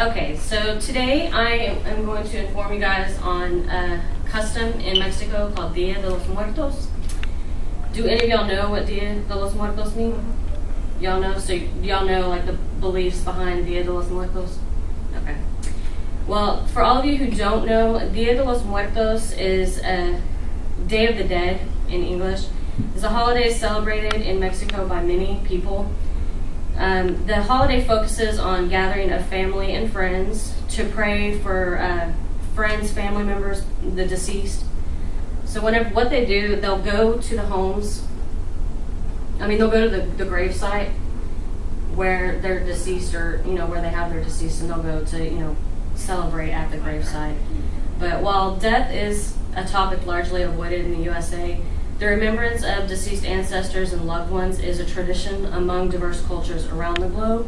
Okay, so today I am going to inform you guys on a custom in Mexico called Dia de los Muertos. Do any of y'all know what Dia de los Muertos mean? Y'all know? So y'all know like the beliefs behind Dia de los Muertos? Okay. Well, for all of you who don't know, Dia de los Muertos is a Day of the Dead in English. It's a holiday celebrated in Mexico by many people. The holiday focuses on gathering of family and friends to pray for friends, family members, the deceased. So what they do, they'll go to the homes. They'll go to the grave site where they're deceased, or where they have their deceased, and they'll go to celebrate at the grave site. But while death is a topic largely avoided in the USA, the remembrance of deceased ancestors and loved ones is a tradition among diverse cultures around the globe,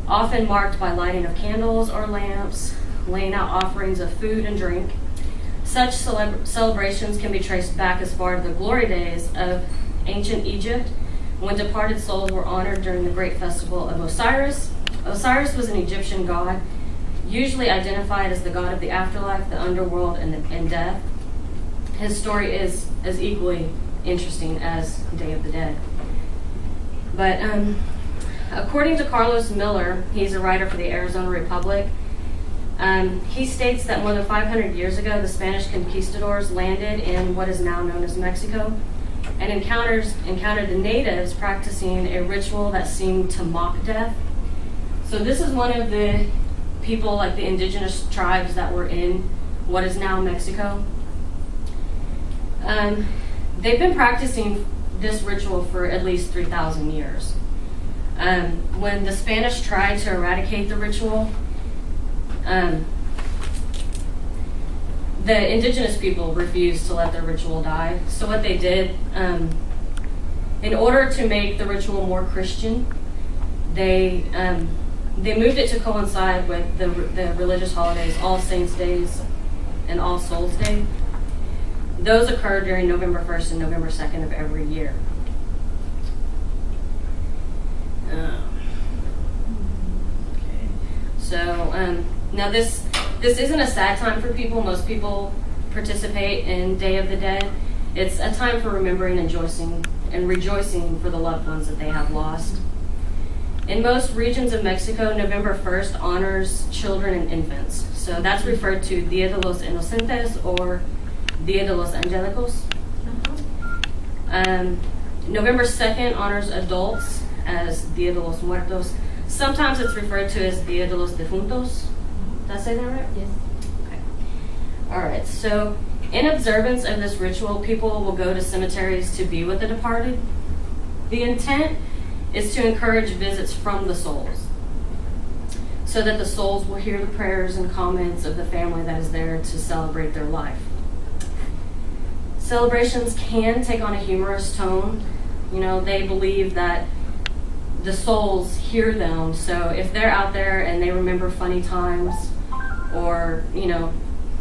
often marked by lighting of candles or lamps, laying out offerings of food and drink. Such celebrations can be traced back as far to the glory days of ancient Egypt, when departed souls were honored during the great festival of Osiris. Osiris was an Egyptian god, usually identified as the god of the afterlife, the underworld, and death. His story is as equally interesting as Day of the Dead. But according to Carlos Miller, he's a writer for the Arizona Republic, he states that more than 500 years ago, the Spanish conquistadors landed in what is now known as Mexico and encountered the natives practicing a ritual that seemed to mock death. So this is one of the people, like the indigenous tribes that were in what is now Mexico. They've been practicing this ritual for at least 3,000 years. When the Spanish tried to eradicate the ritual, the indigenous people refused to let their ritual die. So what they did, in order to make the ritual more Christian, they moved it to coincide with the religious holidays, All Saints Days and All Souls Day. Those occur during November 1st and November 2nd of every year. Okay. So now this isn't a sad time for people. Most people participate in Day of the Dead. It's a time for remembering and rejoicing for the loved ones that they have lost. In most regions of Mexico, November 1st honors children and infants. So that's referred to Dia de los Inocentes or Dia de los Angelicos. November 2nd honors adults as Dia de los Muertos. Sometimes it's referred to as Dia de los Difuntos. Did I say that right? Yes. Okay. All right. So in observance of this ritual, people will go to cemeteries to be with the departed. The intent is to encourage visits from the souls, so that the souls will hear the prayers and comments of the family that is there to celebrate their life. Celebrations can take on a humorous tone. They believe that the souls hear them, so if they're out there and they remember funny times or,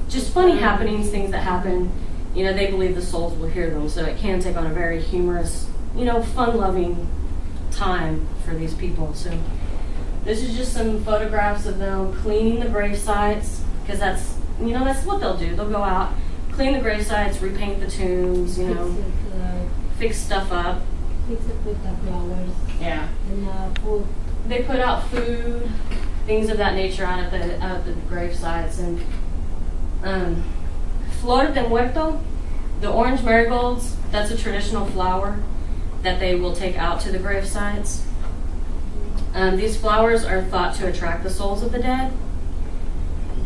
just funny happenings, things that happen, they believe the souls will hear them, so it can take on a very humorous, fun-loving time for these people. So this is just some photographs of them cleaning the grave sites, because that's what they'll do. They'll go out, clean the grave sites, repaint the tombs, fix stuff up. Fix it with the flowers. Yeah. And food. They put out food, things of that nature out at the grave sites. And Flor de Muerto, the orange marigolds, that's a traditional flower that they will take out to the grave sites. These flowers are thought to attract the souls of the dead.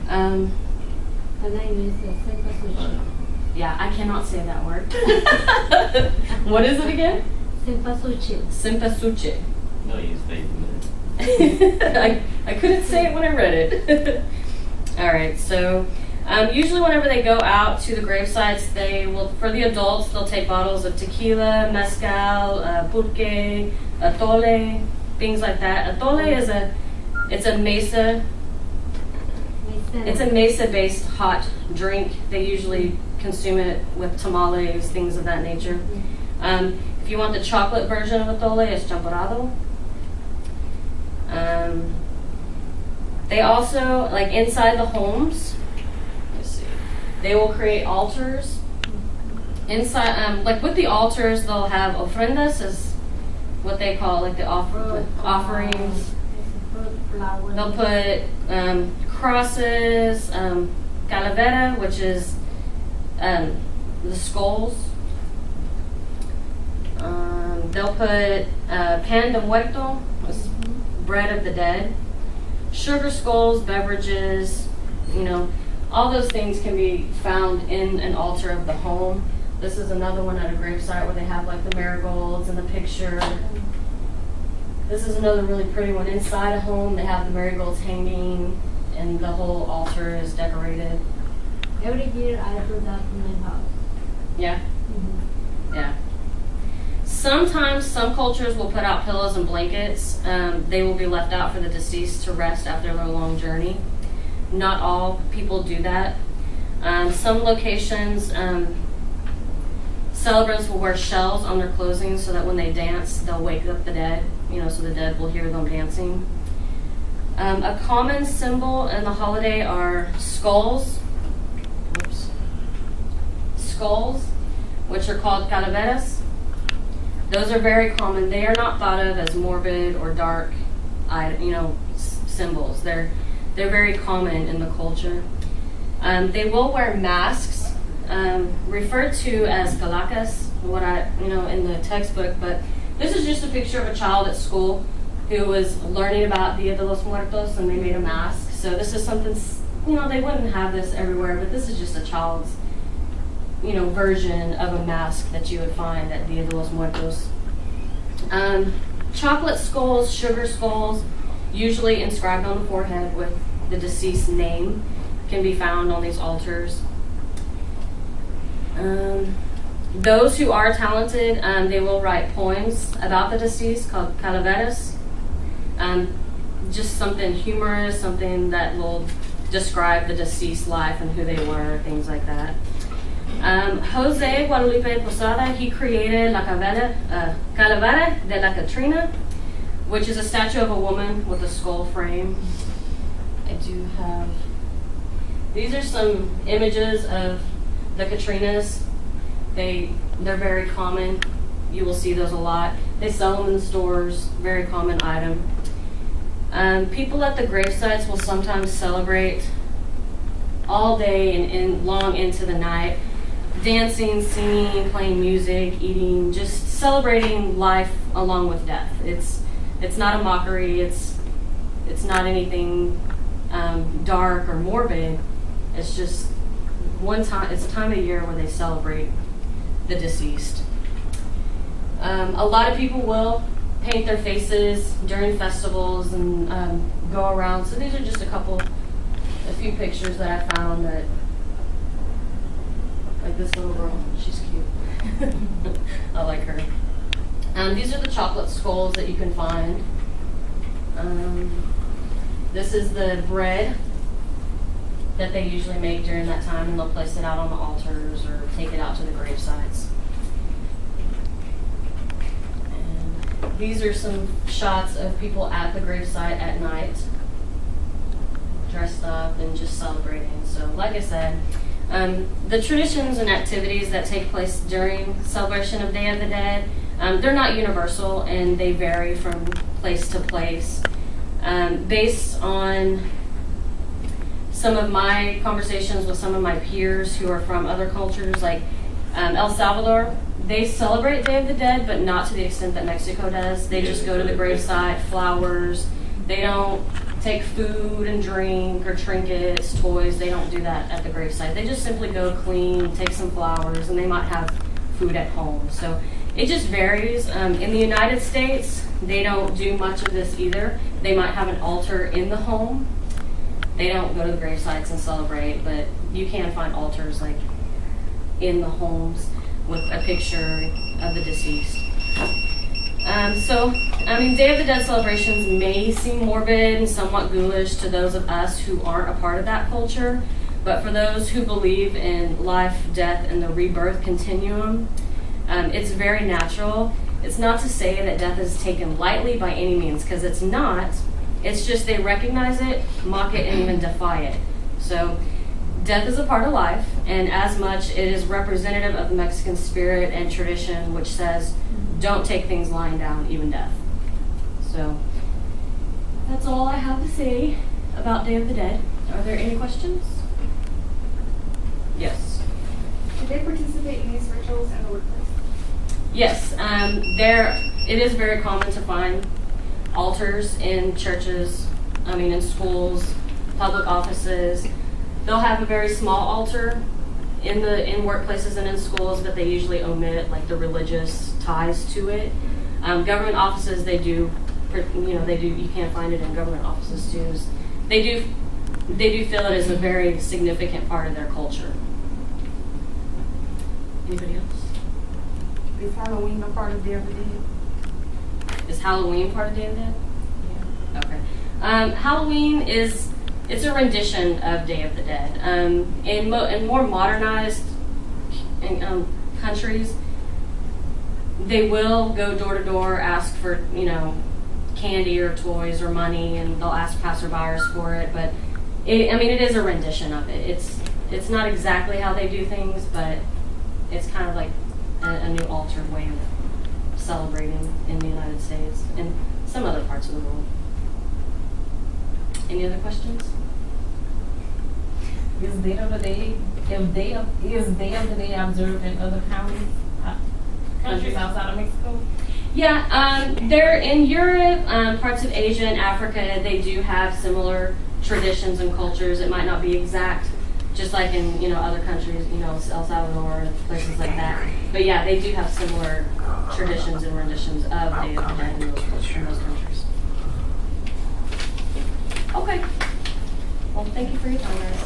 The name is Cempasúchil. Yeah, I cannot say that word. What is it again? Cempasúchil. Cempasúchil. No, you stayed in there. I couldn't say it when I read it. All right, so usually whenever they go out to the grave sites, for the adults, they'll take bottles of tequila, mezcal, pulque, atole, things like that. Atole is a mesa. It's a mesa-based hot drink. They usually consume it with tamales, things of that nature. If you want the chocolate version of atole, it's champorado. They also, like inside the homes, let's see, they will create altars. Inside, like with the altars, they'll have ofrendas, is what they call like the offerings. Flowers. They'll put crosses, calavera, which is the skulls. They'll put pan de muerto, bread of the dead, sugar skulls, beverages, all those things can be found in an altar of the home. This is another one at a gravesite where they have like the marigolds and the picture. This is another really pretty one. Inside a home, they have the marigolds hanging and the whole altar is decorated. Every year I do that in my house. Yeah? Mm-hmm. Yeah. Sometimes some cultures will put out pillows and blankets. They will be left out for the deceased to rest after their long journey. Not all people do that. Some locations, celebrants will wear shells on their clothing so that when they dance, they'll wake up the dead, so the dead will hear them dancing. A common symbol in the holiday are skulls. Oops. Skulls, which are called calaveras. Those are very common. They are not thought of as morbid or dark, symbols. They're very common in the culture. They will wear masks, referred to as calacas, in the textbook. But this is just a picture of a child at school who was learning about Dia de los Muertos, and they made a mask. So this is something, they wouldn't have this everywhere, but this is just a child's version of a mask that you would find at Dia de los Muertos. Chocolate skulls, sugar skulls, usually inscribed on the forehead with the deceased name, can be found on these altars. Those who are talented, they will write poems about the deceased called calaveras. Just something humorous, something that will describe the deceased life and who they were, things like that. Jose Guadalupe Posada, he created La Calavera de la Catrina, which is a statue of a woman with a skull frame. I do have, these are some images of the Catrinas. They're very common. You will see those a lot. They sell them in the stores, very common item. People at the gravesites will sometimes celebrate all day and long into the night, dancing, singing, playing music, eating, just celebrating life along with death. It's not a mockery. It's not anything dark or morbid. It's just it's a time of year where they celebrate the deceased. A lot of people will paint their faces during festivals and go around. So these are just a few pictures that I found that, like this little girl, she's cute. I like her. These are the chocolate skulls that you can find. This is the bread that they usually make during that time, and they'll place it out on the altars or take it out to the grave sites. And these are some shots of people at the gravesite at night, dressed up and just celebrating. So like I said, the traditions and activities that take place during celebration of Day of the Dead, they're not universal, and they vary from place to place. Based on some of my conversations with some of my peers who are from other cultures, like El Salvador, they celebrate Day of the Dead, but not to the extent that Mexico does. They just go to the gravesite, flowers. They don't take food and drink or trinkets, toys. They don't do that at the gravesite. They just simply go clean, take some flowers, and they might have food at home. So it just varies. In the United States, they don't do much of this either. They might have an altar in the home. They don't go to the grave sites and celebrate, but you can find altars like in the homes with a picture of the deceased. Day of the Dead celebrations may seem morbid and somewhat ghoulish to those of us who aren't a part of that culture, but for those who believe in life, death, and the rebirth continuum, it's very natural. It's not to say that death is taken lightly by any means, because it's not. It's just they recognize it, mock it, and even defy it. So death is a part of life, and as much it is representative of the Mexican spirit and tradition, which says, don't take things lying down, even death. So that's all I have to say about Day of the Dead. Are there any questions? Yes. Do they participate in these rituals in the workplace? Yes, it is very common to find altars in churches, in schools, public offices. They'll have a very small altar in workplaces and in schools, but they usually omit like the religious ties to it. Government offices, they do, you can find it in government offices too. They do feel it as a very significant part of their culture. Anybody else? Is Halloween a part of Day of the Dead? Is Halloween part of Day of the Dead? Yeah. Okay. Halloween it's a rendition of Day of the Dead. In more modernized countries, they will go door to door, ask for candy or toys or money, and they'll ask passerbyers for it. But it is a rendition of it. It's not exactly how they do things, but it's kind of like a new altered way of celebrating in the United States and some other parts of the world. Any other questions? Is Day of the Day observed in other countries outside of Mexico? Yeah, they're in Europe, parts of Asia and Africa. They do have similar traditions and cultures. It might not be exact, just like in other countries, El Salvador and places like that. But yeah, they do have similar traditions and renditions of Day of the Dead in those countries. Okay. Well, thank you for your time, guys.